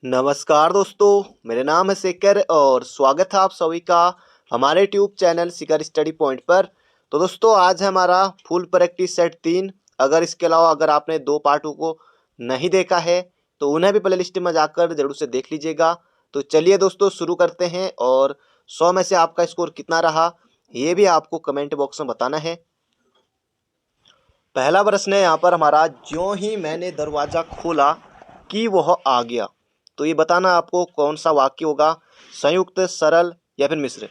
नमस्कार दोस्तों, मेरा नाम है शेखर और स्वागत है आप सभी का हमारे ट्यूब चैनल शिखर स्टडी पॉइंट पर। तो दोस्तों आज है हमारा फुल प्रैक्टिस सेट 3। अगर इसके अलावा अगर आपने 2 पार्टों को नहीं देखा है तो उन्हें भी प्ले लिस्ट में जाकर जरूर से देख लीजिएगा। तो चलिए दोस्तों शुरू करते हैं और 100 में से आपका स्कोर कितना रहा ये भी आपको कमेंट बॉक्स में बताना है। पहला प्रश्न है यहाँ पर हमारा, ज्यों ही मैंने दरवाजा खोला कि वह आ गया। तो ये बताना आपको कौन सा वाक्य होगा, संयुक्त, सरल या फिर मिश्र।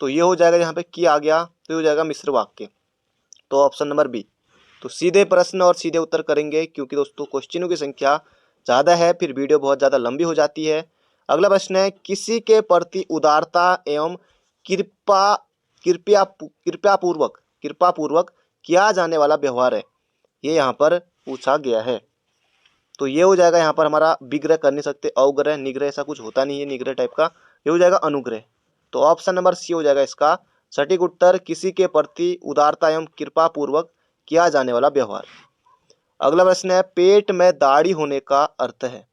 तो ये हो जाएगा यहाँ पे कि आ गया, तो ये हो जाएगा मिश्र वाक्य। तो ऑप्शन नंबर बी। तो सीधे प्रश्न और सीधे उत्तर करेंगे क्योंकि दोस्तों क्वेश्चनों की संख्या ज़्यादा है, फिर वीडियो बहुत ज़्यादा लंबी हो जाती है। अगला प्रश्न है, किसी के प्रति उदारता एवं कृपा कृपा पूर्वक किया जाने वाला व्यवहार है, ये यहाँ पर पूछा गया है। तो ये हो जाएगा यहाँ पर हमारा विग्रह कर नहीं सकते, अवग्रह निग्रह ऐसा कुछ होता नहीं है निग्रह टाइप का, ये हो जाएगा अनुग्रह। तो ऑप्शन नंबर सी हो जाएगा इसका सटीक उत्तर, किसी के प्रति उदारता एवं कृपा पूर्वक किया जाने वाला व्यवहार। अगला प्रश्न है, पेट में दाढ़ी होने का अर्थ है।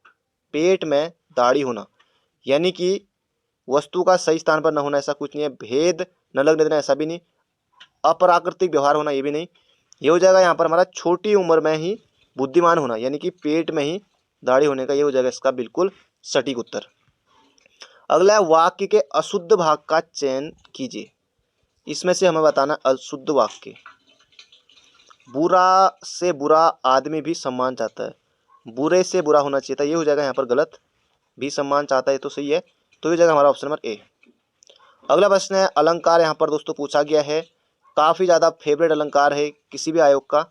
पेट में दाढ़ी होना यानी कि वस्तु का सही स्थान पर न होना, ऐसा कुछ नहीं है। भेद न लगने देना, ऐसा भी नहीं। अप्राकृतिक व्यवहार होना, ये भी नहीं। ये हो जाएगा यहाँ पर हमारा छोटी उम्र में ही बुद्धिमान होना, यानी कि पेट में ही दाढ़ी होने का, ये हो जाएगा इसका बिल्कुल सटीक उत्तर। अगला है, वाक्य के अशुद्ध भाग का चयन कीजिए। इसमें से हमें बताना अशुद्ध वाक्य। बुरा से बुरा आदमी भी सम्मान चाहता है, बुरे से बुरा होना चाहिए था, ये हो जाएगा यहाँ पर गलत। भी सम्मान चाहता है तो सही है, तो ये हो जाएगा हमारा ऑप्शन नंबर ए। अगला प्रश्न है, अलंकार यहाँ पर दोस्तों पूछा गया है। काफ़ी ज़्यादा फेवरेट अलंकार है किसी भी आयोग का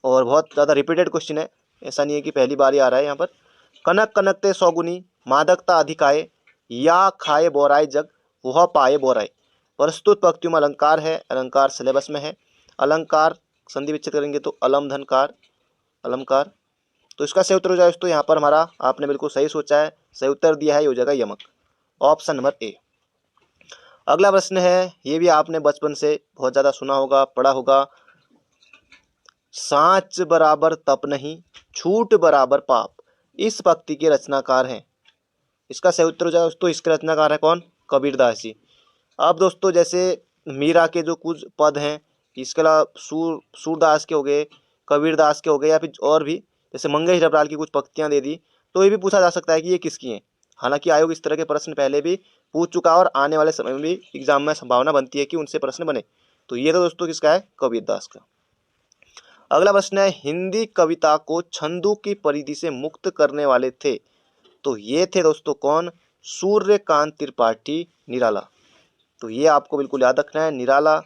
और बहुत ज़्यादा रिपीटेड क्वेश्चन है, ऐसा नहीं है कि पहली बार ही आ रहा है यहाँ पर। कनक कनकते सौगुनी, मादकता अधिकाए, या खाए बोराए जग वह पाए बोराए। प्रस्तुत पंक्तियों में अलंकार है, अलंकार सिलेबस में है। अलंकार संधि विच्छेद करेंगे तो अलम धनकार अलंकार। तो इसका सही उत्तर हो जाए दोस्तों यहाँ पर हमारा, आपने बिल्कुल सही सोचा है, सही उत्तर दिया है, ये हो जाएगा यमक, ऑप्शन नंबर ए। अगला प्रश्न है, ये भी आपने बचपन से बहुत ज़्यादा सुना होगा, पढ़ा होगा। साच बराबर तप नहीं, झूठ बराबर पाप, इस पंक्ति के रचनाकार हैं। इसका सही उत्तर हो जाएगा दोस्तों, इसके रचनाकार है कौन, कबीरदास जी। अब दोस्तों जैसे मीरा के जो कुछ पद हैं, इसके अलावा सूरदास के हो गए, कबीरदास के हो गए, या फिर और भी जैसे मंगेश डबराल की कुछ पंक्तियां दे दी, तो ये भी पूछा जा सकता है कि ये किसकी हैं। हालांकि आयोग इस तरह के प्रश्न पहले भी पूछ चुका है और आने वाले समय में भी एग्जाम में संभावना बनती है कि उनसे प्रश्न बने। तो ये तो दोस्तों किसका है, कबीरदास का। अगला प्रश्न है, हिंदी कविता को छंदों की परिधि से मुक्त करने वाले थे। तो ये थे दोस्तों कौन, सूर्यकांत त्रिपाठी निराला। तो ये आपको बिल्कुल याद रखना है, निराला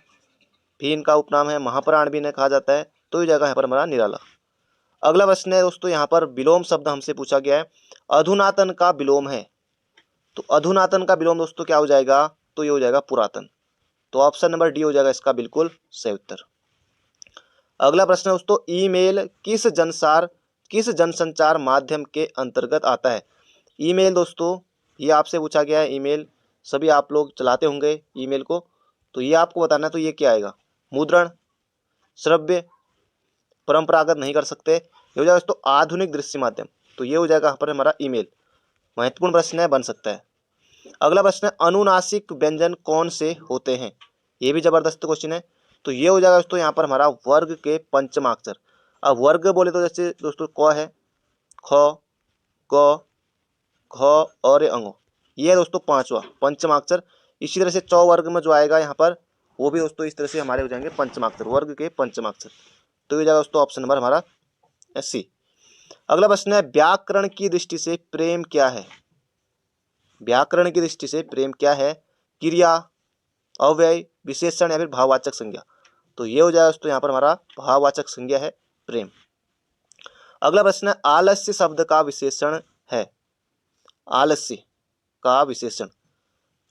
भी इनका उपनाम है, महाप्राण भी इन्हें कहा जाता है, तो ये जगह यहाँ पर हमारा निराला। अगला प्रश्न है दोस्तों, यहाँ पर विलोम शब्द हमसे पूछा गया है, अधुनातन का विलोम है। तो अधुनातन का विलोम दोस्तों क्या हो जाएगा, तो ये हो जाएगा पुरातन। तो ऑप्शन नंबर डी हो जाएगा इसका बिल्कुल सही उत्तर। अगला प्रश्न है दोस्तों, ईमेल किस जनसंचार माध्यम के अंतर्गत आता है। ईमेल दोस्तों ये आपसे पूछा गया है, ईमेल सभी आप लोग चलाते होंगे ईमेल को, तो ये आपको बताना है, तो ये क्या आएगा, मुद्रण, श्रव्य, परंपरागत नहीं कर सकते, ये हो जाएगा दोस्तों आधुनिक दृश्य माध्यम। तो ये हो जाएगा यहाँ पर हमारा ईमेल। महत्वपूर्ण प्रश्न है, बन सकता है। अगला प्रश्न है, अनुनासिक व्यंजन कौन से होते हैं। ये भी जबरदस्त क्वेश्चन है। तो ये हो जाएगा दोस्तों यहाँ पर हमारा वर्ग के पंचमाक्षर। अब वर्ग बोले तो जैसे दोस्तों क है, ख, ग, घ और अंगो, ये है दोस्तों पांचवा पंचमाक्षर। इसी तरह से चौवर्ग में जो आएगा यहाँ पर, वो भी दोस्तों इस तरह से हमारे हो जाएंगे पंचमाक्षर, वर्ग के पंचमाक्षर। तो ये जाएगा दोस्तों ऑप्शन नंबर हमारा सी। अगला प्रश्न है, व्याकरण की दृष्टि से प्रेम क्या है। व्याकरण की दृष्टि से प्रेम क्या है, क्रिया, अव्यय, विशेषण या फिर भाववाचक संज्ञा। तो ये हो जाएगा दोस्तों यहाँ पर हमारा भाववाचक संज्ञा है प्रेम। अगला प्रश्न है, आलस्य शब्द का विशेषण है। आलस्य का विशेषण,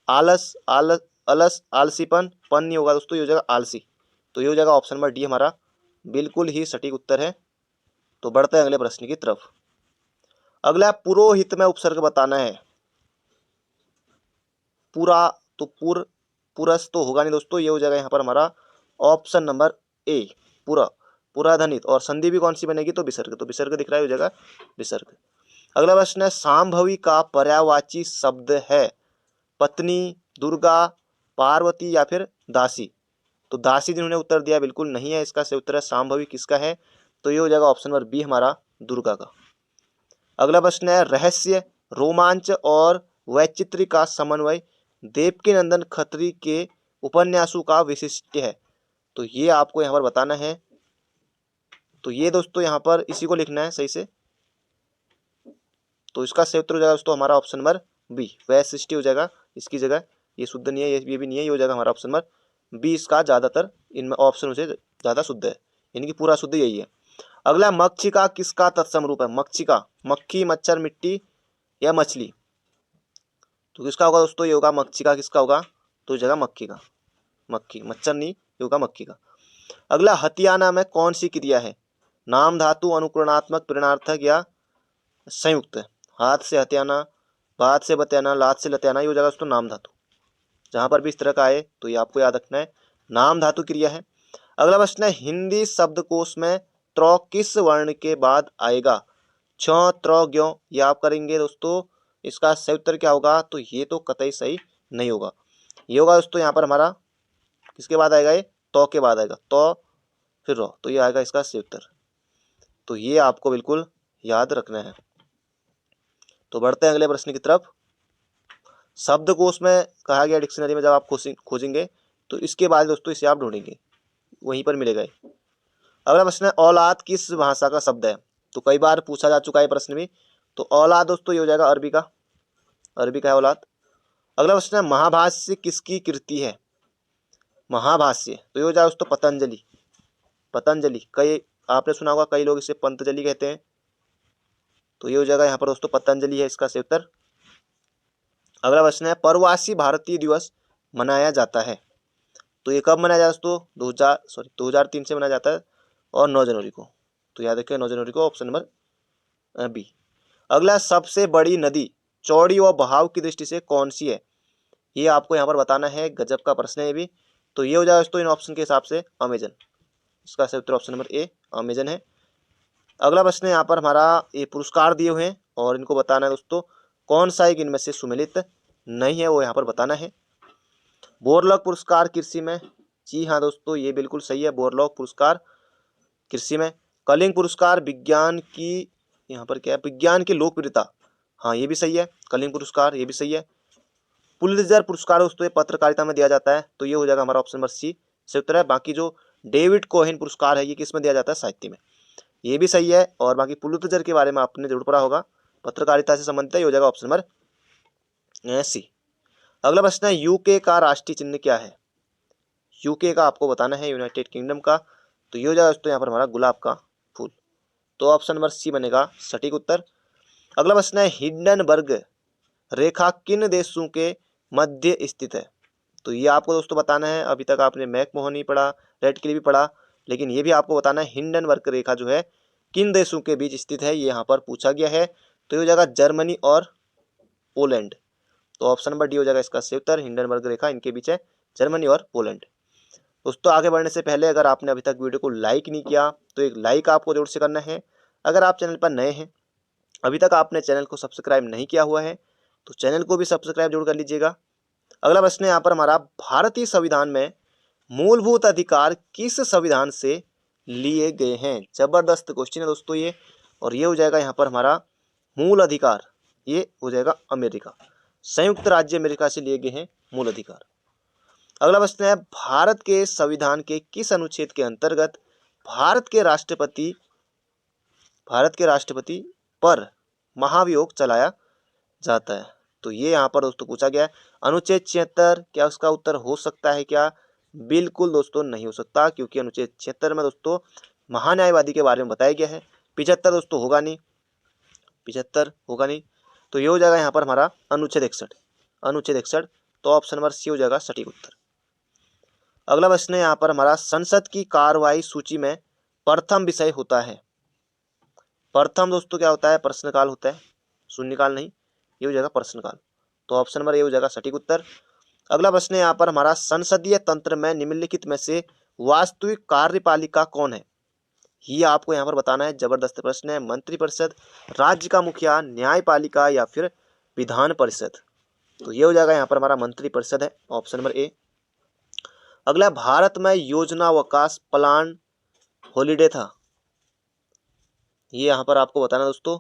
आलस, अलस, आलसीपन, पन नहीं होगा दोस्तों, ये हो जाएगा आलसी। तो ये हो जाएगा ऑप्शन नंबर डी हमारा बिल्कुल ही सटीक उत्तर है। तो बढ़ते हैं अगले प्रश्न की तरफ। अगला, पुरोहित में उपसर्ग बताना है। पूरा, तो पुरस तो होगा नहीं दोस्तों, ये हो जाएगा यहाँ पर हमारा ऑप्शन नंबर ए पूरा, पुराधनित। और संधि भी कौन सी बनेगी, तो विसर्ग। तो विसर्ग दिख रहा है, हो जाएगा विसर्ग। अगला प्रश्न है शांभवी का पर्यायवाची शब्द है पत्नी, दुर्गा, पार्वती या फिर दासी। तो दासी जिन्होंने उत्तर दिया बिल्कुल नहीं है, इसका सही उत्तर है शांभवी। किसका है? तो ये हो जाएगा ऑप्शन नंबर बी हमारा दुर्गा का। अगला प्रश्न है रहस्य, रोमांच और वैचित्र्य का समन्वय देवकीनंदन खत्री के उपन्यासों का विशिष्ट है। तो ये आपको यहाँ पर बताना है। तो ये दोस्तों यहाँ पर इसी को लिखना है सही से। तो इसका सही उत्तर हो जाएगा दोस्तों हमारा ऑप्शन नंबर बी, वैशिष्ट हो जाएगा इसकी जगह। ये शुद्ध नहीं है, ये भी नहीं है, ये हो जाएगा हमारा ऑप्शन नंबर बी। इसका ज़्यादातर इनमें ऑप्शन से ज़्यादा शुद्ध है, इनकी पूरा शुद्ध यही है। अगला मक्षिका किसका तत्सम रूप है? मक्षिका, मक्खी, मच्छर, मिट्टी या मछली। तो किसका होगा दोस्तों? ये होगा मक्षिका। किसका होगा? तो जगह मक्खी का, मक्खी, मच्छर नहीं, ये होगा मक्खी का। अगला हथियाना में कौन सी क्रिया है? नाम धातु, अनुकरणात्मक, प्रेरणार्थक या संयुक्त। हाथ से हथियाना, बात से बतियाना, लात से लतियाना, ये हो जाएगा दोस्तों नाम धातु। जहां पर भी इस तरह का आए तो ये आपको याद रखना है, नाम धातु क्रिया है। अगला प्रश्न है हिंदी शब्दकोश में त्र किस वर्ण के बाद आएगा? छ, त्र, ज्ञ, ये आप करेंगे दोस्तों। इसका सही उत्तर क्या होगा? तो ये तो कतई सही नहीं होगा। ये होगा दोस्तों यहाँ पर हमारा किसके बाद आएगा? ये तो के बाद आएगा, तो फिर रो, तो ये आएगा इसका सही उत्तर। तो ये आपको बिल्कुल याद रखना है। तो बढ़ते हैं अगले प्रश्न की तरफ। शब्दकोश में कहा गया डिक्शनरी में जब आप खोजेंगे तो इसके बाद दोस्तों इसे आप ढूंढेंगे, वहीं पर मिलेगा। अगला प्रश्न है औलाद किस भाषा का शब्द है? तो कई बार पूछा जा चुका है प्रश्न भी। तो औलाद दोस्तों ये हो जाएगा अरबी का, अरबी का है औलाद। अगला प्रश्न है महाभाष्य किसकी कृति है? महाभाष्य तो ये हो जाएगा दोस्तों पतंजलि, पतंजलि। कई आपने सुना होगा, कई लोग इसे पंतजलि कहते हैं। तो ये हो जाएगा यहाँ पर दोस्तों पतंजलि है इसका सही उत्तर। अगला प्रश्न है प्रवासी भारतीय दिवस मनाया जाता है। तो ये कब मनाया जाता है दोस्तों? 2003 से मनाया जाता है और 9 जनवरी को। तो याद रखिए 9 जनवरी को, ऑप्शन नंबर बी। अगला सबसे बड़ी नदी चौड़ी और बहाव की दृष्टि से कौन सी है? ये आपको यहाँ पर बताना है, गजब का प्रश्न है ये भी। तो ये हो जाएगा दोस्तों इन ऑप्शन के हिसाब से अमेजन। इसका सही उत्तर ऑप्शन नंबर ए अमेजन है। अगला प्रश्न यहाँ पर हमारा ये पुरस्कार दिए हुए हैं और इनको बताना है दोस्तों कौन सा एक इनमें से सुमेलित नहीं है, वो यहाँ पर बताना है। बोरलॉग पुरस्कार कृषि में, जी हाँ दोस्तों ये बिल्कुल सही है, बोरलॉग पुरस्कार कृषि में। कलिंग पुरस्कार विज्ञान की, यहाँ पर क्या है, विज्ञान की लोकप्रियता, हाँ ये भी सही है, कलिंग पुरस्कार ये भी सही है। पुलित्जर पुरस्कार दोस्तों ये पत्रकारिता में दिया जाता है, तो ये हो जाएगा हमारा ऑप्शन नंबर सी सही उत्तर है। बाकी जो डेविड कोहेन पुरस्कार है ये किस में दिया जाता है? साहित्य में, ये भी सही है। और बाकी पुलित्जर के बारे में आपने जरूर पढ़ा होगा, पत्रकारिता से संबंधित है, ये हो जाएगा ऑप्शन नंबर सी। अगला प्रश्न है यूके का राष्ट्रीय चिन्ह क्या है? यूके का आपको बताना है, यूनाइटेड किंगडम का। तो ये हो जाएगा दोस्तों यहाँ पर हमारा गुलाब का फूल। तो ऑप्शन नंबर सी बनेगा सटीक उत्तर। अगला प्रश्न है हिंडनबर्ग रेखा किन देशों के मध्य स्थित है? तो ये आपको दोस्तों बताना है। अभी तक आपने मैकमोहन ही पढ़ा, रेड क्लिफ भी पढ़ा, लेकिन ये भी आपको बताना है हिंडनबर्ग रेखा जो है किन देशों के बीच स्थित है, ये यहाँ पर पूछा गया है। तो ये हो जाएगा जर्मनी और पोलैंड। तो ऑप्शन नंबर डी हो जाएगा इसका सही उत्तर, हिंडनबर्ग रेखा इनके बीच है, जर्मनी और पोलैंड। दोस्तों आगे बढ़ने से पहले अगर आपने अभी तक वीडियो को लाइक नहीं किया तो एक लाइक आपको जरूर से करना है। अगर आप चैनल पर नए हैं, अभी तक आपने चैनल को सब्सक्राइब नहीं किया हुआ है, तो चैनल को भी सब्सक्राइब जरूर कर लीजिएगा। अगला प्रश्न है यहाँ पर हमारा भारतीय संविधान में मूलभूत अधिकार किस संविधान से लिए गए हैं? जबरदस्त क्वेश्चन है दोस्तों ये। और ये हो जाएगा यहाँ पर हमारा मूल अधिकार, ये हो जाएगा अमेरिका, संयुक्त राज्य अमेरिका से लिए गए हैं मूल अधिकार। अगला प्रश्न है भारत के संविधान के किस अनुच्छेद के अंतर्गत भारत के राष्ट्रपति पर महाभियोग चलाया जाता है? तो ये यहाँ पर दोस्तों पूछा गया है। अनुच्छेद 76, क्या उसका उत्तर हो सकता है क्या? बिल्कुल दोस्तों नहीं हो सकता, क्योंकि अनुच्छेद 76 में दोस्तों महान्यायवादी के बारे में बताया गया है। 75 दोस्तों होगा नहीं, 75 होगा नहीं। तो ये हो जाएगा यहाँ पर हमारा अनुच्छेद 61, अनुच्छेद 61। तो ऑप्शन नंबर सी हो जाएगा सटीक उत्तर। अगला प्रश्न है यहाँ पर हमारा संसद की कार्रवाई सूची में प्रथम विषय होता है। प्रथम दोस्तों क्या होता है? प्रश्नकाल होता है, शून्यकाल नहीं, ये हो जाएगा प्रश्नकाल। तो ऑप्शन नंबर ए हो जाएगा सटीक उत्तर। अगला प्रश्न है यहाँ पर हमारा संसदीय तंत्र में निम्नलिखित में से वास्तविक कार्यपालिका कौन है? ये आपको यहाँ पर बताना है। जबरदस्त प्रश्न है। मंत्रिपरिषद, राज्य का मुखिया, न्यायपालिका या फिर विधान परिषद? तो ये हो जाएगा यहाँ पर हमारा मंत्रिपरिषद है, ऑप्शन नंबर ए। अगला, भारत में योजना अवकाश प्लान हॉलीडे था, ये यहाँ पर आपको बताना दोस्तों।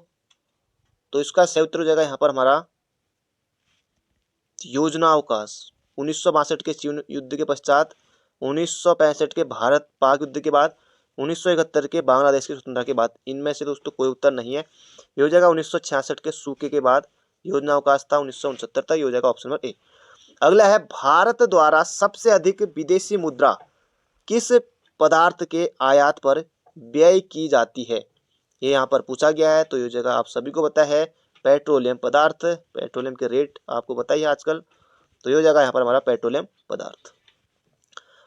तो इसका सही उत्तर हो जाएगा यहाँ पर हमारा योजना अवकाश। 1962 के चीन युद्ध के पश्चात, 1965 के भारत पाक युद्ध के बाद, 1971 के बांग्लादेश की स्वतंत्रता के बाद, इनमें से दोस्तों कोई उत्तर नहीं है। ये हो जाएगा 1966 के सूखे के बाद योजना अवकाश था, 1969 तक। ये हो जाएगा ऑप्शन नंबर ए। अगला है, भारत द्वारा सबसे अधिक विदेशी मुद्रा किस पदार्थ के आयात पर व्यय की जाती है? ये यहाँ पर पूछा गया है। तो ये जगह आप सभी को पता है, पेट्रोलियम पदार्थ। पेट्रोलियम के रेट आपको पता ही है आजकल। तो ये जगह यहाँ पर हमारा पेट्रोलियम पदार्थ।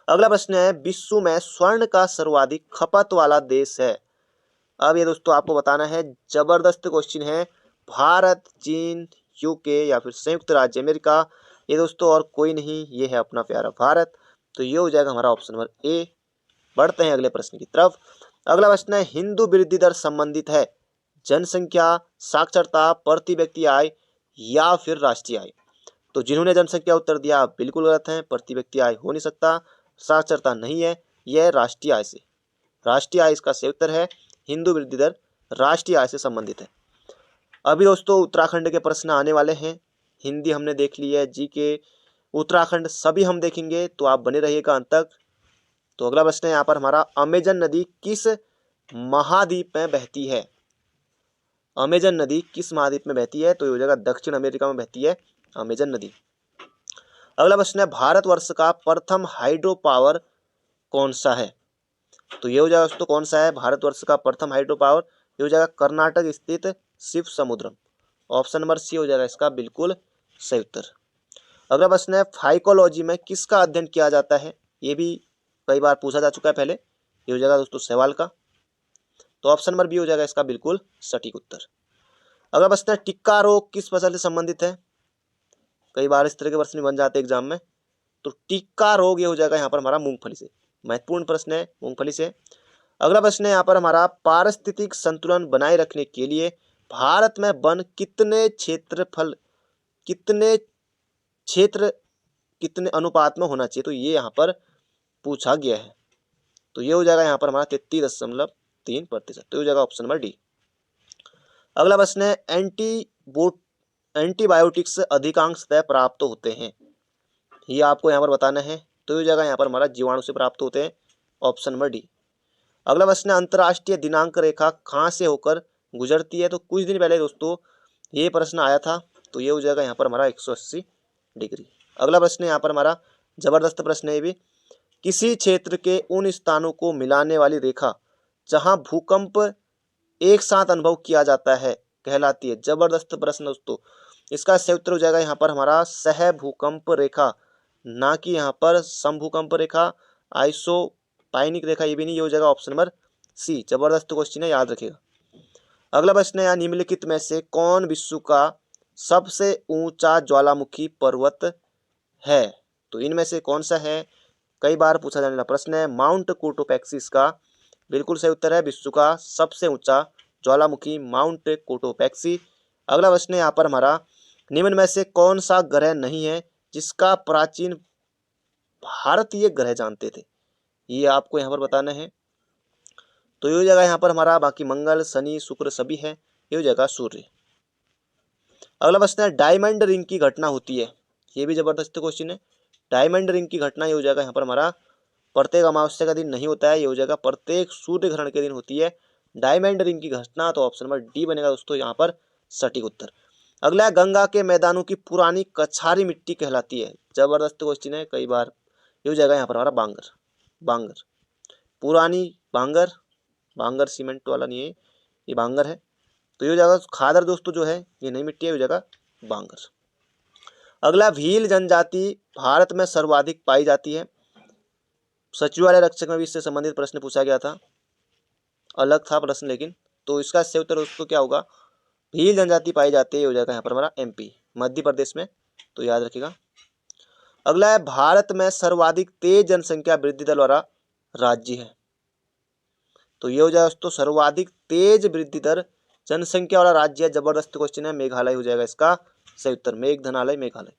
अगला प्रश्न है, विश्व में स्वर्ण का सर्वाधिक खपत वाला देश है? अब ये दोस्तों आपको बताना है। जबरदस्त क्वेश्चन है। भारत, चीन, यूके या फिर संयुक्त राज्य अमेरिका? ये दोस्तों और कोई नहीं, ये है अपना प्यारा भारत। तो ये हो जाएगा हमारा ऑप्शन नंबर ए। बढ़ते हैं अगले प्रश्न की तरफ। अगला प्रश्न है, हिंदू वृद्धि दर संबंधित है जनसंख्या, साक्षरता, प्रति व्यक्ति आय या फिर राष्ट्रीय आय? तो जिन्होंने जनसंख्या उत्तर दिया बिल्कुल गलत है। प्रति व्यक्ति आय हो नहीं सकता, साक्षरता नहीं है, यह राष्ट्रीय आय से, राष्ट्रीय आय इसका सही उत्तर है। हिंदू वृद्धि दर राष्ट्रीय आय से संबंधित है। अभी दोस्तों उत्तराखंड के प्रश्न आने वाले हैं। हिंदी हमने देख ली है, जीके, उत्तराखंड सभी हम देखेंगे, तो आप बने रहिएगा अंत तक। तो अगला प्रश्न है यहाँ पर हमारा, अमेजन नदी किस महाद्वीप में बहती है? अमेजन नदी किस महाद्वीप में बहती है? तो ये हो जाएगा दक्षिण अमेरिका में बहती है अमेजन नदी। अगला प्रश्न है, भारतवर्ष का प्रथम हाइड्रो पावर कौन सा है? तो ये हो जाएगा दोस्तों कौन सा है भारतवर्ष का प्रथम हाइड्रो पावर? ये हो जाएगा कर्नाटक स्थित शिव समुद्रम। ऑप्शन नंबर सी हो जाएगा इसका बिल्कुल सही उत्तर। अगला प्रश्न है, फाइकोलॉजी में किसका अध्ययन किया जाता है? ये भी कई बार पूछा जा चुका है पहले। ये हो जाएगा दोस्तों सवाल का। तो ऑप्शन नंबर बी हो जाएगा इसका बिल्कुल सटीक उत्तर। अगला प्रश्न है, टिक्का रोग किस फसल से संबंधित है? कई बार इस तरह के प्रश्न बन जाते हैं एग्जाम में। तो टिक्का रोग ये हो जाएगा यहाँ पर हमारा मूंगफली से। महत्वपूर्ण प्रश्न है मूंगफली से। अगला प्रश्न है यहाँ पर हमारा, पारिस्थितिक संतुलन बनाए रखने के लिए भारत में वन कितने अनुपात में होना चाहिए? तो ये यहाँ पर पूछा गया है। तो ये हो जाएगा यहाँ पर हमारा 33.3%। तो ये हो जाएगा ऑप्शन नंबर डी। अगला प्रश्न है, एंटीबायोटिक्स अधिकांशतः प्राप्त होते हैं? ये आपको यहाँ पर बताना है। तो ये जगह यहाँ पर हमारा जीवाणु से प्राप्त होते हैं। Option number D. अगला प्रश्न है, अंतर्राष्ट्रीय दिनांक रेखा कहाँ से होकर गुजरती है? तो कुछ दिन पहले दोस्तों ये प्रश्न आया था। तो ये हो जाएगा यहाँ पर हमारा 180 डिग्री। अगला प्रश्न है यहाँ पर हमारा, जबरदस्त प्रश्न है ये भी, किसी क्षेत्र के उन स्थानों को मिलाने वाली रेखा जहाँ भूकंप एक साथ अनुभव किया जाता है कहलाती है? जबरदस्त प्रश्न दोस्तों। इसका सही उत्तर हो जाएगा यहाँ पर हमारा सह भूकंप रेखा, ना कि यहाँ पर समभूकंप रेखा, आइसोपाइनिक रेखा, ये भी नहीं। ये हो जाएगा ऑप्शन नंबर सी। जबरदस्त क्वेश्चन है, याद रखिएगा। अगला प्रश्न है, निम्नलिखित में से कौन विश्व का सबसे ऊंचा ज्वालामुखी पर्वत है? तो इनमें से कौन सा है? कई बार पूछा जाने वाला प्रश्न है। माउंट कोटोपैक्सी इसका बिल्कुल सही उत्तर है। विश्व का सबसे ऊंचा ज्वालामुखी माउंट कोटोपैक्सी। अगला प्रश्न है यहाँ पर हमारा, निम्न में से कौन सा ग्रह नहीं है जिसका प्राचीन भारतीय ग्रह जानते थे? ये आपको यहाँ पर बताना है। तो ये हो जाएगा यहाँ पर हमारा, बाकी मंगल, शनि, शुक्र सभी है। ये हो जाएगा सूर्य। अगला प्रश्न है, डायमंड रिंग की घटना होती है? ये भी जबरदस्त क्वेश्चन है। डायमंड रिंग की घटना ये हो जाएगा यहाँ पर हमारा, प्रत्येक अमावस्या का दिन नहीं होता है। ये हो जाएगा प्रत्येक सूर्य ग्रहण के दिन होती है डायमंड रिंग की घटना। तो ऑप्शन नंबर डी बनेगा दोस्तों यहाँ पर सटीक उत्तर। अगला, गंगा के मैदानों की पुरानी कछारी मिट्टी कहलाती है? जबरदस्त क्वेश्चन है। कई बार ये हो जाएगा यहाँ पर हमारा बांगर, पुरानी बांगर सीमेंट वाला नहीं है, ये बांगर है। तो ये हो जाएगा खादर दोस्तों, जो है ये नई मिट्टी है, हो जाएगा बांगर। अगला, भील जनजाति भारत में सर्वाधिक पाई जाती है? सचिवालय रक्षक में भी इससे संबंधित प्रश्न पूछा गया था, अलग था प्रश्न लेकिन। तो इसका सही उत्तर दोस्तों क्या होगा? भील जनजाति पाई जाती है, हो जाएगा यहाँ पर हमारा एमपी, मध्य प्रदेश में। तो याद रखिएगा। अगला है, भारत में सर्वाधिक तेज जनसंख्या वृद्धि दर वाला राज्य है? तो ये हो जाएगा दोस्तों सर्वाधिक तेज वृद्धि दर जनसंख्या वाला राज्य है, जबरदस्त क्वेश्चन है, मेघालय हो जाएगा इसका सही उत्तर, मेघधनालय मेघालय।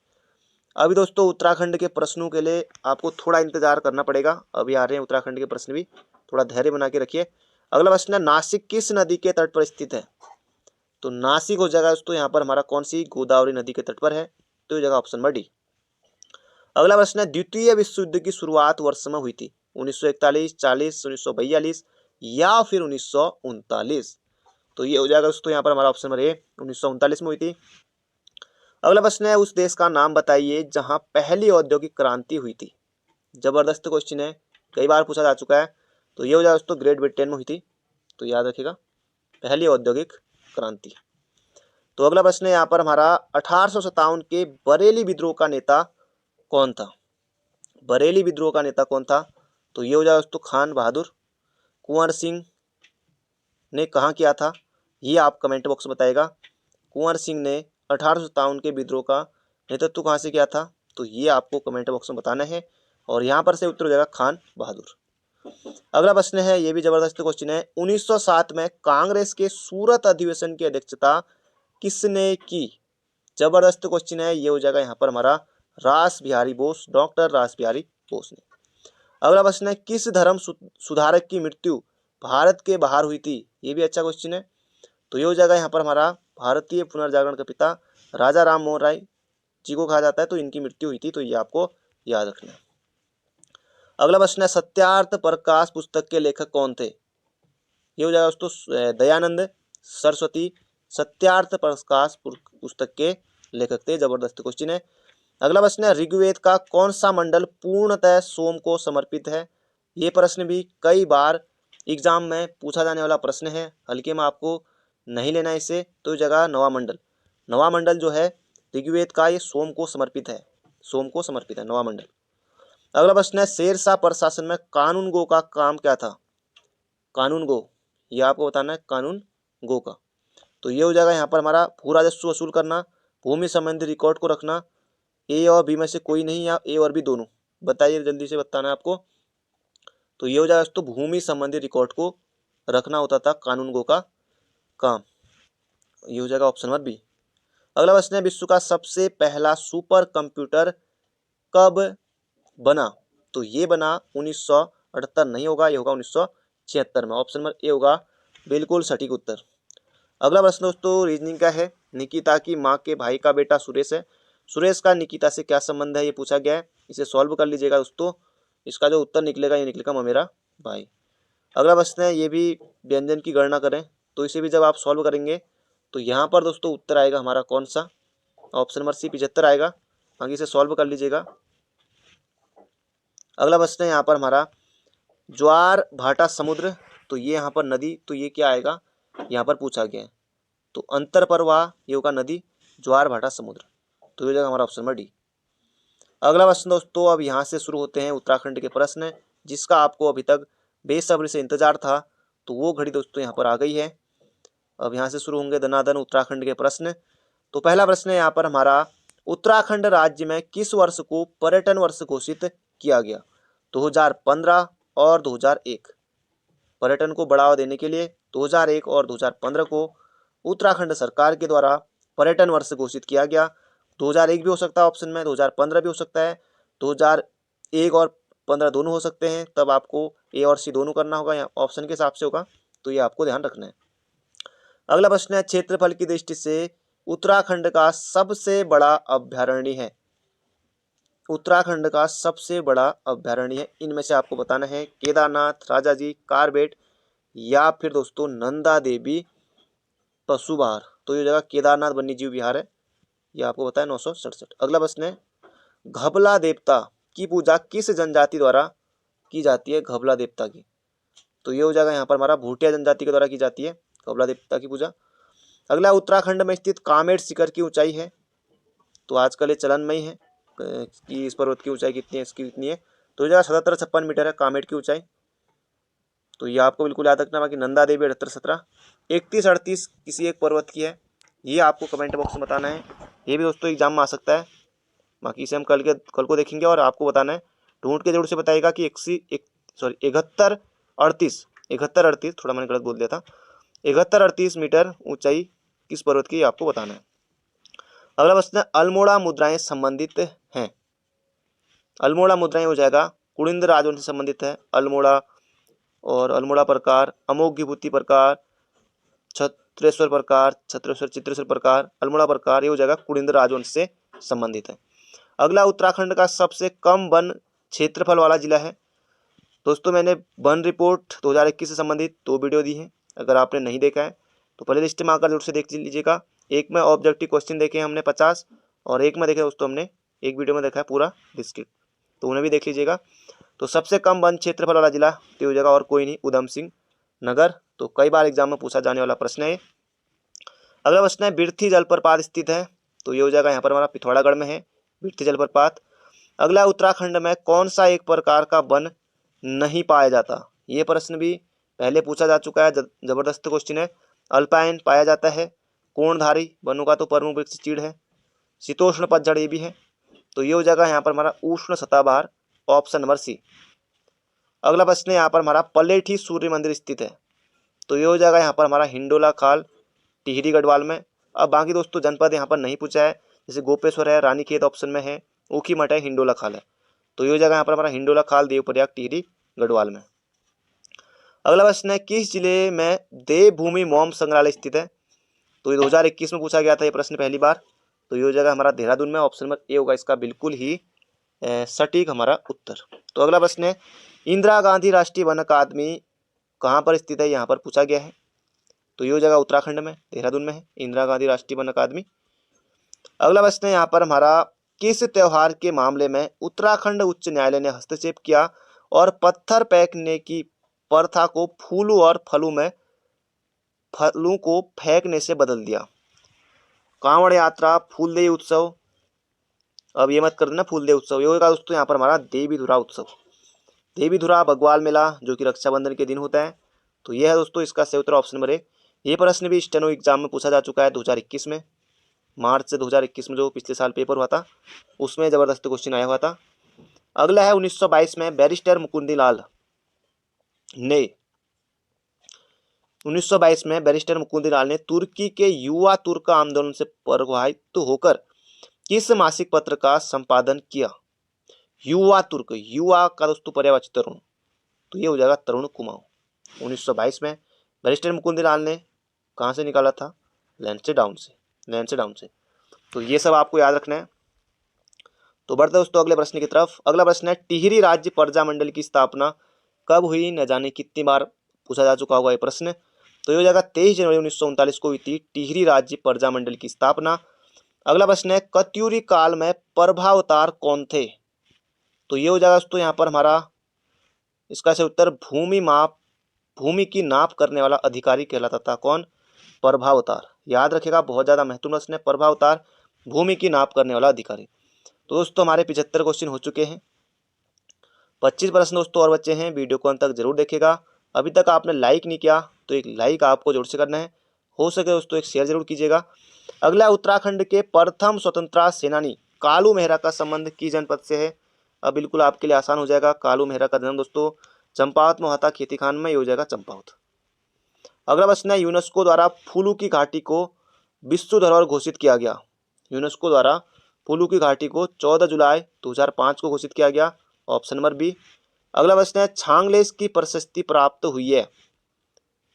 अभी दोस्तों उत्तराखंड के प्रश्नों के लिए आपको थोड़ा इंतजार करना पड़ेगा, अभी आ रहे हैं उत्तराखंड के प्रश्न भी, थोड़ा धैर्य बना के रखिए। अगला प्रश्न है नासिक किस नदी के तट पर स्थित है? तो नासिक हो जाएगा दोस्तों यहाँ पर हमारा कौन सी, गोदावरी नदी के तट पर है, तो ये जगह ऑप्शन नंबर डी। अगला प्रश्न है द्वितीय विश्व युद्ध की शुरुआत वर्ष में हुई थी? 1941, 40, 1942 या फिर 1939? तो ये हो जाएगा दोस्तों यहाँ पर हमारा ऑप्शन नंबर ए, 1939 में हुई थी। अगला प्रश्न है उस देश का नाम बताइए जहां पहली औद्योगिक क्रांति हुई थी? जबरदस्त क्वेश्चन है, कई बार पूछा जा चुका है। तो ये हो जाएगा दोस्तों ग्रेट ब्रिटेन में हुई थी, तो याद रखिएगा पहली औद्योगिक क्रांति। तो अगला प्रश्न है यहाँ पर हमारा 1857 के बरेली विद्रोह का नेता कौन था? बरेली विद्रोह का नेता कौन था? तो ये हो जाएगा दोस्तों खान बहादुर। कुंवर सिंह ने कहाँ किया था, ये आप कमेंट बॉक्स में बताइएगा। कुंवर सिंह ने 1857 के विद्रोह का नेतृत्व कहाँ से किया था? तो ये आपको कमेंट बॉक्स में बताना है, और यहाँ पर से उत्तर हो जाएगा खान बहादुर। अगला प्रश्न है, ये भी जबरदस्त क्वेश्चन है, 1907 में कांग्रेस के सूरत अधिवेशन की अध्यक्षता किसने की? जबरदस्त क्वेश्चन है, ये हो जाएगा यहाँ पर हमारा रास बिहारी बोस, डॉक्टर रास बिहारी बोस ने। अगला प्रश्न है किस धर्म सुधारक की मृत्यु भारत के बाहर हुई थी? ये भी अच्छा क्वेश्चन है। तो ये हो जाएगा यहाँ पर हमारा भारतीय पुनर्जागरण के पिता राजा राम मोहन राय जी को कहा जाता है, तो इनकी मृत्यु हुई थी, तो ये आपको याद रखना है। अगला प्रश्न है सत्यार्थ प्रकाश पुस्तक के लेखक कौन थे? ये हो जाएगा दोस्तों दयानंद सरस्वती सत्यार्थ प्रकाश पुस्तक के लेखक थे, जबरदस्त क्वेश्चन है। अगला प्रश्न है ऋग्वेद का कौन सा मंडल पूर्णतः सोम को समर्पित है? ये प्रश्न भी कई बार एग्जाम में पूछा जाने वाला प्रश्न है, हल्के में आपको नहीं लेना इसे। तो जगह नवा मंडल, नवा मंडल जो है ऋग्वेद का ये सोम को समर्पित है, सोम को समर्पित है नवा मंडल। अगला प्रश्न है शेरशाह प्रशासन में कानून गो का काम क्या था? कानून गो, ये आपको बताना है कानून गो का। तो ये हो जाएगा यहाँ पर हमारा भू राजस्व वसूल करना, भूमि संबंधी रिकॉर्ड को रखना, ए और बी में से कोई नहीं या ए और बी दोनों, बताइए जल्दी से बताना है आपको। तो ये हो जाएगा दोस्तों भूमि संबंधी रिकॉर्ड को रखना होता था कानून गो का काम, ये हो जाएगा ऑप्शन नंबर बी। अगला प्रश्न है विश्व का सबसे पहला सुपर कंप्यूटर कब बना? तो ये बना 1978 नहीं होगा, ये होगा 1976 में, ऑप्शन नंबर ए होगा बिल्कुल सटीक उत्तर। अगला प्रश्न दोस्तों रीजनिंग का है, निकिता की माँ के भाई का बेटा सुरेश है, सुरेश का निकिता से क्या संबंध है, ये पूछा गया है, इसे सॉल्व कर लीजिएगा दोस्तों, इसका जो उत्तर निकलेगा ये निकलेगा मेरा भाई। अगला प्रश्न है ये भी व्यंजन की गणना करें, तो इसे भी जब आप सॉल्व करेंगे तो यहाँ पर दोस्तों उत्तर आएगा हमारा कौन सा, ऑप्शन नंबर सी 75 आएगा, आगे इसे सॉल्व कर लीजिएगा। अगला प्रश्न है यहाँ पर हमारा ज्वार भाटा समुद्र, तो ये यहाँ पर नदी, तो ये क्या आएगा यहाँ पर पूछा गया है, तो अंतर प्रवाह ये होगा नदी, ज्वार भाटा समुद्र, तो ये जाएगा हमारा ऑप्शन नंबर डी। अगला प्रश्न दोस्तों अब यहाँ से शुरू होते हैं उत्तराखंड के प्रश्न, जिसका आपको अभी तक बेसब्री से इंतजार था, तो वो घड़ी दोस्तों यहाँ पर आ गई है। अब यहाँ से शुरू होंगे दनादन उत्तराखंड के प्रश्न। तो पहला प्रश्न है यहाँ पर हमारा उत्तराखंड राज्य में किस वर्ष को पर्यटन वर्ष घोषित किया गया? 2015 और 2001। पर्यटन को बढ़ावा देने के लिए 2001 और 2015 को उत्तराखंड सरकार के द्वारा पर्यटन वर्ष घोषित किया गया। 2001 भी हो सकता है ऑप्शन में, 2015 भी हो सकता है, 2001 और 15 दोनों हो सकते हैं, तब आपको ए और सी दोनों करना होगा, यहाँ ऑप्शन के हिसाब से होगा, तो ये आपको ध्यान रखना है। अगला प्रश्न है क्षेत्रफल की दृष्टि से उत्तराखंड का सबसे बड़ा अभ्यारण्य है? उत्तराखंड का सबसे बड़ा अभ्यारण्य है, इनमें से आपको बताना है केदारनाथ, राजाजी, कारबेट या फिर दोस्तों नंदा देवी पशुबार, तो ये जगह केदारनाथ वन्यजीव विहार है, ये आपको बताया 967। अगला प्रश्न है घबला देवता की पूजा किस जनजाति द्वारा की जाती है? घबला देवता की, तो ये हो जाएगा यहाँ पर हमारा भूटिया जनजाति के द्वारा की जाती है घबला देवता की पूजा। अगला उत्तराखंड में स्थित कामेट शिखर की ऊंचाई है, तो आजकल ये चलन में ही है कि इस पर्वत की ऊंचाई कितनी है, इसकी कितनी है, तो ये जगह 7756 मीटर है कामेट की ऊंचाई, तो ये आपको बिल्कुल याद रखना। बाकी नंदा देवी 7817, 3138 किसी एक पर्वत की है, ये आपको कमेंट बॉक्स में बताना है, ये भी दोस्तों एग्जाम में आ सकता है। बाकी इसे हम कल को देखेंगे और आपको बताना है, ढूंढ के जरूर से बताइएगा कि 7138 71-38, थोड़ा मैंने गलत बोल दिया था, 71-38 मीटर ऊंचाई किस पर्वत की आपको बताना है। अगला प्रश्न है अल्मोड़ा मुद्राएं संबंधित हैं। अल्मोड़ा मुद्राएं हो जाएगा कुलिंद राजवंश से संबंधित है। अल्मोड़ा और अल्मोड़ा प्रकार, अमोघ विभूति प्रकार, छत्रेश्वर प्रकार, छत्रेश्वर चित्रेश्वर प्रकार, अल्मोड़ा प्रकार, ये हो जाएगा कुलिंद राजवंश से संबंधित है। अगला उत्तराखंड का सबसे कम वन क्षेत्रफल वाला जिला है। दोस्तों मैंने वन रिपोर्ट 2021 से संबंधित 2 वीडियो दी है, अगर आपने नहीं देखा है तो प्ले लिस्ट में आकर जरूर से देख लीजिएगा। एक में ऑब्जेक्टिव क्वेश्चन देखे हमने 50 और एक में देखे दोस्तों हमने एक वीडियो में देखा है पूरा डिस्ट्रिक्ट, तो उन्हें भी देख लीजिएगा। तो सबसे कम वन क्षेत्रफल वाला जिला तो हो जाएगा और कोई नहीं, उधम सिंह नगर। तो कई बार एग्जाम में पूछा जाने वाला प्रश्न है। अगला प्रश्न है बिरथी जलप्रपात स्थित है, तो ये हो जाएगा यहाँ पर हमारा पिथौरागढ़ में है बिरथी जलप्रपात। अगला उत्तराखंड में कौन सा एक प्रकार का वन नहीं पाया जाता, ये प्रश्न भी पहले पूछा जा चुका है, जबरदस्त क्वेश्चन है। अल्पाइन पाया जाता है, कोणधारी वनों का तो प्रमुख वृक्ष चीड़ है, शीतोष्ण पतझड़ ये भी है, तो ये हो जाएगा यहाँ पर हमारा उष्ण सदाबहार, ऑप्शन नंबर सी। अगला प्रश्न है यहाँ पर हमारा पलेठी सूर्य मंदिर स्थित है, तो ये हो जाएगा यहाँ पर हमारा हिंडोला खाल टिहरी गढ़वाल में। अब बाकी दोस्तों जनपद यहाँ पर नहीं पूछा है, जैसे गोपेश्वर है, रानीखेत ऑप्शन में है, ऊखीमठ है, हिंडोला खाल है, तो ये हो जाएगा यहाँ पर हमारा हिंडोला खाल देवप्रयाग टिहरी गढ़वाल में। अगला प्रश्न है किस जिले में देवभूमि मॉम संग्रहालय स्थित है, तो ये 2021 में पूछा गया था ये प्रश्न पहली बार, तो ये हो जाएगा हमारा देहरादून में, ऑप्शन नंबर ए होगा इसका बिल्कुल ही सटीक हमारा उत्तर। तो अगला प्रश्न है इंदिरा गांधी राष्ट्रीय वन अकादमी कहाँ पर स्थित है, यहाँ पर पूछा गया है, तो ये हो जाएगा उत्तराखंड में, देहरादून में है इंदिरा गांधी राष्ट्रीय वन अकादमी। अगला प्रश्न है यहाँ पर हमारा किस त्योहार के मामले में उत्तराखंड उच्च न्यायालय ने हस्तक्षेप किया और पत्थर फेंकने की प्रथा को फूलों और फलों को फेंकने से बदल दिया। कांवड़ यात्रा, फूलदेई उत्सव, अब ये मत कर देना फूलदेई उत्सव, ये होगा दोस्तों यहाँ पर हमारा देवी धुरा उत्सव, देवी धुरा बग्वाल मेला जो कि रक्षाबंधन के दिन होता है, तो यह है दोस्तों इसका सही उत्तर ऑप्शन नंबर ए। ये प्रश्न भी स्टेनो एग्जाम में पूछा जा चुका है 2021 में, मार्च से 2021 में जो पिछले साल पेपर हुआ था उसमें जबरदस्त क्वेश्चन आया हुआ था। अगला है 1922 में बैरिस्टर मुकुंदीलाल ने 1922 में बैरिस्टर मुकुंदीलाल ने तुर्की के युवा तुर्क आंदोलन से प्रभावित होकर किस मासिक पत्र का संपादन किया। युवा तुर्क, युवा का दोस्तों पर्यायवाची तरुण, तो ये हो जाएगा तरुण कुमाऊं। 1922 में बैरिस्टर मुकुंदीलाल ने कहाँ से निकाला था, लैंसडाउन से, तो ये सब आपको याद रखना है। तो बढ़ते दोस्तों अगले प्रश्न की तरफ। अगला प्रश्न है टिहरी राज्य प्रजामंडल की स्थापना कब हुई, न जाने कितनी बार पूछा जा चुका होगा ये प्रश्न, तो ये हो जाएगा 23 जनवरी 1939 को हुई थी टिहरी राज्य प्रजामंडल की स्थापना। अगला प्रश्न है कत्यूरी काल में प्रभावतार कौन थे, तो ये हो जाएगा दोस्तों यहाँ पर हमारा इसका सही उत्तर भूमि की नाप करने वाला अधिकारी कहलाता था, कौन, प्रभावतार। याद रखेगा बहुत ज़्यादा महत्वपूर्ण प्रश्न है, प्रभावतार भूमि की नाप करने वाला अधिकारी। तो दोस्तों हमारे 75 क्वेश्चन हो चुके हैं, 25 प्रश्न दोस्तों और बच्चे हैं, वीडियो को अंत तक जरूर देखेगा। अभी तक आपने लाइक नहीं किया तो एक लाइक आपको जरूर से करना है, हो सके दोस्तों एक शेयर जरूर कीजिएगा। अगला उत्तराखंड के प्रथम स्वतंत्रता सेनानी कालू मेहरा का संबंध किस जनपद से है, अब बिल्कुल आपके लिए आसान हो जाएगा। कालू मेहरा का जन्म दोस्तों चंपावत में हुआ था, खेती खान में, ये हो जाएगा चंपावत। अगला प्रश्न है यूनेस्को द्वारा फूलू की घाटी को विश्व धरोहर घोषित किया गया। यूनेस्को द्वारा फूलू की घाटी को 14 जुलाई 2005 को घोषित किया गया, ऑप्शन नंबर बी। अगला प्रश्न है छांगलेस की प्रशस्ति प्राप्त हुई है,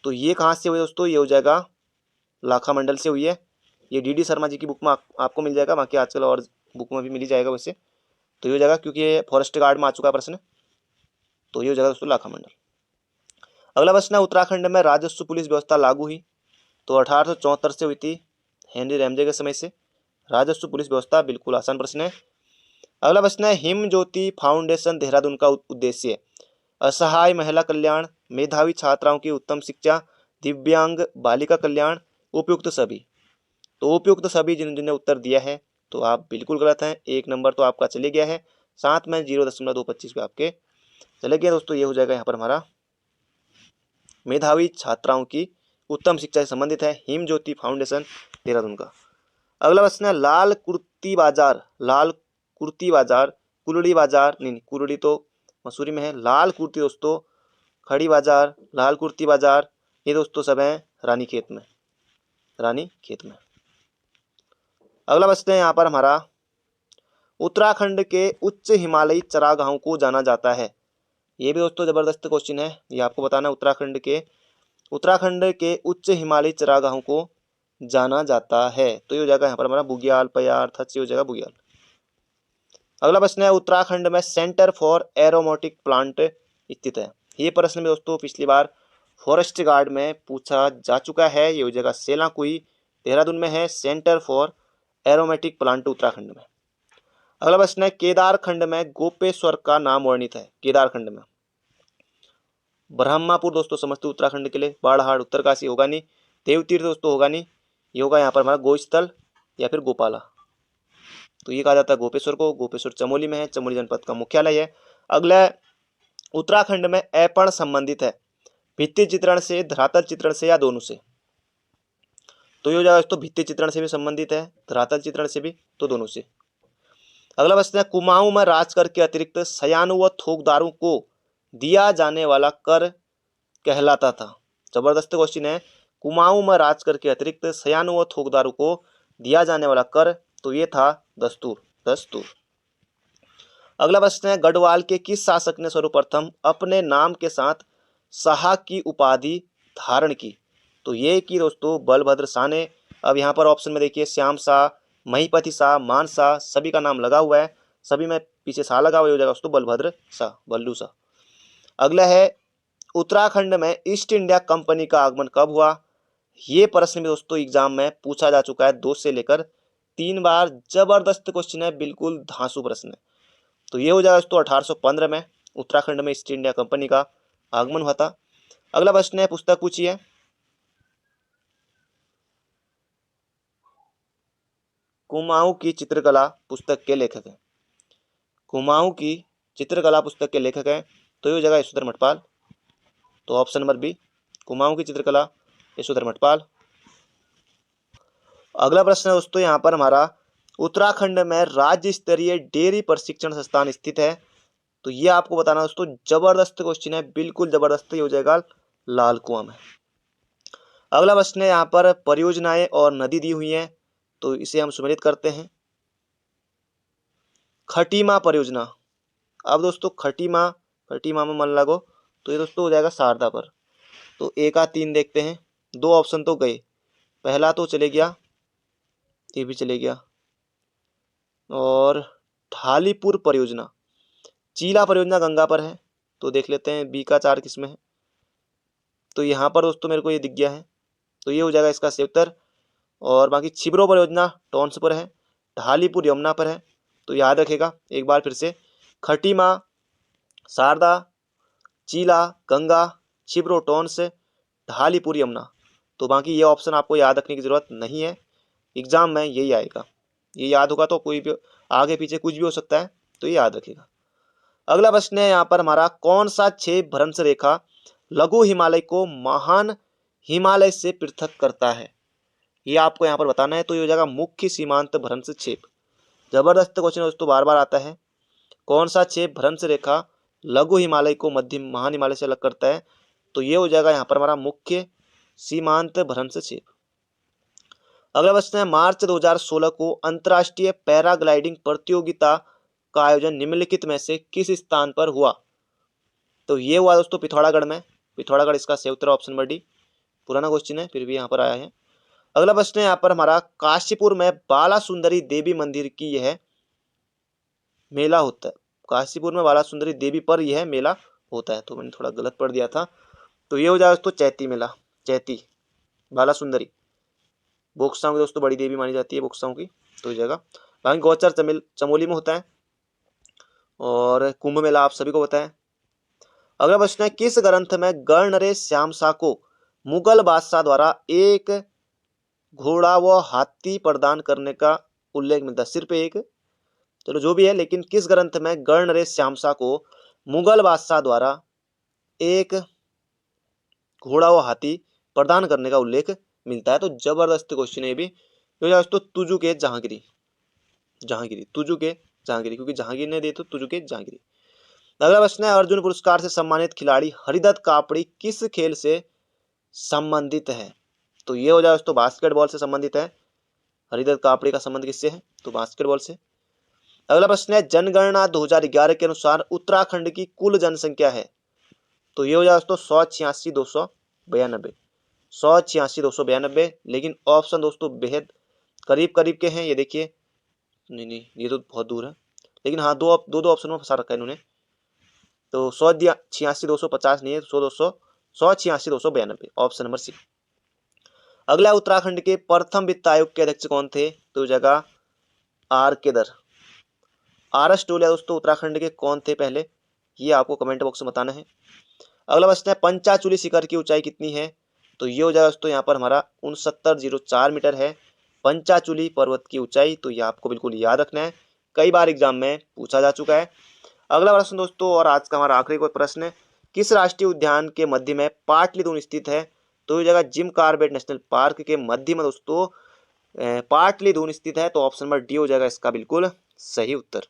तो ये कहाँ से हुई दोस्तों, ये हो जाएगा लाखा मंडल से हुई है। ये डी शर्मा जी की बुक में आपको मिल जाएगा, बाकी आजकल और बुक में भी मिल ही जाएगा वैसे, तो ये हो जाएगा क्योंकि ये फॉरेस्ट गार्ड में आ चुका है प्रश्न, तो ये हो जाएगा दोस्तों लाखा मंडल। अगला प्रश्न है उत्तराखंड में राजस्व पुलिस व्यवस्था लागू हुई, तो 1874 से हुई थी, हेनरी रैमजे के समय से राजस्व पुलिस व्यवस्था, बिल्कुल आसान प्रश्न है। अगला प्रश्न है हिम ज्योति फाउंडेशन देहरादून का उद्देश्य असहाय महिला कल्याण, मेधावी छात्राओं की उत्तम शिक्षा, दिव्यांग बालिका कल्याण, उपयुक्त सभी। तो उपयुक्त सभी जिन्होंने उत्तर दिया है तो आप बिल्कुल गलत हैं, 1 नंबर तो आपका चले गया है, साथ में 0.225 पे आपके चले गया दोस्तों। ये हो जाएगा यहाँ पर हमारा मेधावी छात्राओं की उत्तम शिक्षा से संबंधित है, हिम ज्योति फाउंडेशन देहरादून का। अगला प्रश्न है लाल कुर्ती बाजार, कुलड़ी बाजार, नहीं कुलड़ी तो मसूरी में है, लाल कुर्ती दोस्तों खड़ी बाजार, लाल कुर्ती बाजार, ये दोस्तों सब हैं रानीखेत में, रानीखेत में। अगला प्रश्न है यहाँ पर हमारा, उत्तराखंड के उच्च हिमालयी चरागाहों को जाना जाता है। ये भी दोस्तों जबरदस्त क्वेश्चन है, ये आपको बताना है। उत्तराखंड के उच्च हिमालयी चरागाहों को जाना जाता है, तो ये हो जाएगा यहाँ पर हमारा बुग्याल, पयार, थच, ये हो जाएगा बुग्याल। अगला प्रश्न है, उत्तराखंड में सेंटर फॉर एरोमोटिक प्लांट स्थित है। ये प्रश्न में दोस्तों पिछली बार फॉरेस्ट गार्ड में पूछा जा चुका है, ये हो जाएगा सेलाकुई, देहरादून में है centre for aromatic plant Uttarakhand में। अगला प्रश्न है, केदारखंड में गोपेश्वर का नाम वर्णित है। केदारखंड में ब्रह्मापुर दोस्तों समझते उत्तराखंड के लिए, बाड़हाड़, उत्तरकाशी होगा नहीं, देवतीर्थ दोस्तों होगा नहीं, ये होगा यहाँ पर हमारा गोस्थल या फिर गोपाला। तो ये कहा जाता है गोपेश्वर को। गोपेश्वर चमोली में है, चमोली जनपद का मुख्यालय है। अगला, उत्तराखंड में ऐपण संबंधित है भित्ति चित्रण से, धरातल चित्रण से या दोनों से। तो ये हो जाएगा दोस्तों भित्ति चित्रण से भी संबंधित है, धरातल चित्रण से भी, तो दोनों से। अगला प्रश्न है, कुमाऊं में राजकर के अतिरिक्त सयानु व थोकदारों को दिया जाने वाला कर कहलाता था। जबरदस्त क्वेश्चन है, कुमाऊं में राजकर के अतिरिक्त सयानु व थोकदारों को दिया जाने वाला कर, तो ये था दस्तूर। अगला प्रश्न है, गढ़वाल के किस शासक ने सर्वप्रथम अपने नाम के साथ शाह की उपाधि धारण की? तो ये की दोस्तों बलभद्र शाह ने। अब यहाँ पर ऑप्शन में देखिए, श्याम शाह, महीपति शाह, मान शाह, सभी का नाम लगा हुआ है, सभी में पीछे शाह लगा हुआ हो जाएगा दोस्तों बलभद्र शाह, बल्लू शाह। अगला है, उत्तराखंड में ईस्ट इंडिया कंपनी का आगमन कब हुआ? ये प्रश्न भी दोस्तों एग्जाम में पूछा जा चुका है 2 से लेकर 3 बार। जबरदस्त क्वेश्चन है, बिल्कुल धांसू प्रश्न है। तो ये हो जाएगा दोस्तों 1815 में उत्तराखंड में ईस्ट इंडिया कंपनी का आगमन हुआ था। अगला प्रश्न है, पुस्तक पूछी है, कुमाऊं की चित्रकला पुस्तक के लेखक हैं। कुमाऊं की चित्रकला पुस्तक के लेखक हैं, तो ये हो जाएगा यशोधर मठपाल। तो ऑप्शन नंबर बी, कुमाऊं की चित्रकला यशोधर मठपाल। अगला प्रश्न है दोस्तों यहाँ पर हमारा, उत्तराखंड में राज्य स्तरीय डेयरी प्रशिक्षण संस्थान स्थित है। तो ये आपको बताना दोस्तों जबरदस्त क्वेश्चन है, बिल्कुल जबरदस्त, ये हो जाएगा लाल कुआं में। अगला प्रश्न है यहाँ पर, परियोजनाएं और नदी दी हुई है, तो इसे हम सुमेलित करते हैं। खटीमा परियोजना। अब दोस्तों खटीमा में मन लगो, तो ये दोस्तों हो जाएगा शारदा पर। तो 1 का 3 देखते हैं, 2 ऑप्शन तो गए, पहला तो चले गया, ये भी चले गया। और ढालीपुर परियोजना, चीला परियोजना गंगा पर है, तो देख लेते हैं बी का 4 किस में है। तो यहाँ पर दोस्तों मेरे को ये दिख गया है, तो ये हो जाएगा इसका सही उत्तर। और बाकी छिबरो परियोजना टॉन्स पर है, ढालीपुर यमुना पर है। तो याद रखेगा एक बार फिर से, खटीमा, शारदा, चीला गंगा, छिबरो टॉन्स, ढालीपुर यमुना। तो बाकी ये ऑप्शन आपको याद रखने की जरूरत नहीं है, एग्जाम में यही आएगा। ये याद होगा तो कोई भी आगे पीछे कुछ भी हो सकता है, तो ये याद रखेगा। अगला प्रश्न है यहाँ पर हमारा, कौन सा क्षेप भ्रंश रेखा लघु हिमालय को महान हिमालय से पृथक करता है? ये आपको यहाँ पर बताना है। तो ये हो जाएगा मुख्य सीमांत भ्रंश क्षेप। जबरदस्त क्वेश्चन दोस्तों, बार बार आता है। कौन सा क्षेप भ्रंश रेखा लघु हिमालय को मध्य महान हिमालय से अलग करता है? तो ये हो जाएगा यहाँ पर हमारा मुख्य सीमांत भ्रंश क्षेप। अगला प्रश्न है, मार्च 2016 को अंतर्राष्ट्रीय पैराग्लाइडिंग प्रतियोगिता का आयोजन निम्नलिखित में से किस स्थान पर हुआ? तो ये हुआ दोस्तों पिथौरागढ़ में। पिथौरागढ़ इसका सही उत्तर, ऑप्शन नंबर डी। पुराना क्वेश्चन है फिर भी यहाँ पर आया है। अगला प्रश्न है यहाँ पर हमारा, काशीपुर में बाला सुंदरी देवी मंदिर की यह मेला होता है। काशीपुर में बाला सुंदरी देवी पर यह मेला होता है, तो मैंने थोड़ा गलत पढ़ दिया था। तो ये हो जाएगा दोस्तों चैती मेला, चैती बाला सुंदरी, बोक्साओं की दोस्तों बड़ी देवी मानी जाती है बोक्साओं की, तो हो जाएगा। बाकी गौचर चमोली में होता है, और कुंभ मेला आप सभी को पता है। अगला प्रश्न है, किस ग्रंथ में गणनरेश श्याम शाह को मुगल बादशाह द्वारा एक घोड़ा व हाथी प्रदान करने का उल्लेख मिलता है? सिर्फ एक, चलो जो भी है, लेकिन किस ग्रंथ में गणनरेश श्याम शाह को मुगल बादशाह द्वारा एक घोड़ा व हाथी प्रदान करने का उल्लेख मिलता है? तो जबरदस्त क्वेश्चन है भी। तो तुजु के जहांगीरी, तुजु के जहांगीरी, क्योंकि जहांगीर ने दिए तो तुजु के जहांगीरी। अगला प्रश्न है, अर्जुन पुरस्कार से सम्मानित खिलाड़ी हरिदत्त कापड़ी किस खेल से संबंधित है? तो ये हो जाए दोस्तों बास्केटबॉल से संबंधित है। हरिदत्त कापड़ी का संबंध किससे है? तो बास्केटबॉल से। अगला प्रश्न है, जनगणना 2011 के अनुसार उत्तराखंड की कुल जनसंख्या है? तो ये हो जाए दोस्तों 186,292, 186,292। लेकिन ऑप्शन दोस्तों बेहद करीब करीब के हैं, ये देखिए। नहीं, ये तो बहुत दूर है, लेकिन हाँ दो दो ऑप्शन में फंसा रखा है इन्होंने। तो 186,250 नहीं है, 186,292, ऑप्शन नंबर सी। अगला, उत्तराखंड के प्रथम वित्त आयोग के अध्यक्ष कौन थे? तो जगह आर केदर। आर.एस. टोलिया दोस्तों उत्तराखंड के कौन थे पहले, ये आपको कमेंट बॉक्स में बताना है। अगला प्रश्न है, पंचाचूली शिखर की ऊंचाई कितनी है? तो ये हो जाएगा दोस्तों यहाँ पर हमारा 6904 मीटर है पंचाचूली पर्वत की ऊंचाई। तो ये आपको बिल्कुल याद रखना है, कई बार एग्जाम में पूछा जा चुका है। अगला प्रश्न दोस्तों, और आज का हमारा आखिरी कोई प्रश्न है, किस राष्ट्रीय उद्यान के मध्य में पाटलिपुत्र स्थित है? तो ये जगह जिम कॉर्बेट नेशनल पार्क के मध्य में दोस्तों पाटलिपुत्र स्थित है। तो ऑप्शन नंबर डी हो जाएगा इसका बिल्कुल सही उत्तर।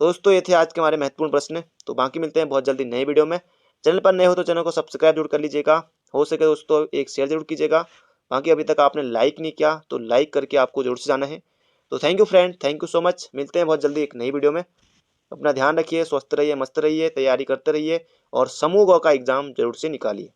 तो दोस्तों ये थे आज के हमारे महत्वपूर्ण प्रश्न। तो बाकी मिलते हैं बहुत जल्दी नए वीडियो में। चैनल पर नए हो तो चैनल को सब्सक्राइब जरूर कर लीजिएगा, हो सके दोस्तों एक शेयर जरूर कीजिएगा। बाकी अभी तक आपने लाइक नहीं किया तो लाइक करके आपको जरूर से जाना है। तो thank you friend, thank you so much. मिलते हैं बहुत जल्दी एक नई वीडियो में। अपना ध्यान रखिए, स्वस्थ रहिए, मस्त रहिए, तैयारी करते रहिए और समूह ग का एग्जाम जरूर से निकालिए।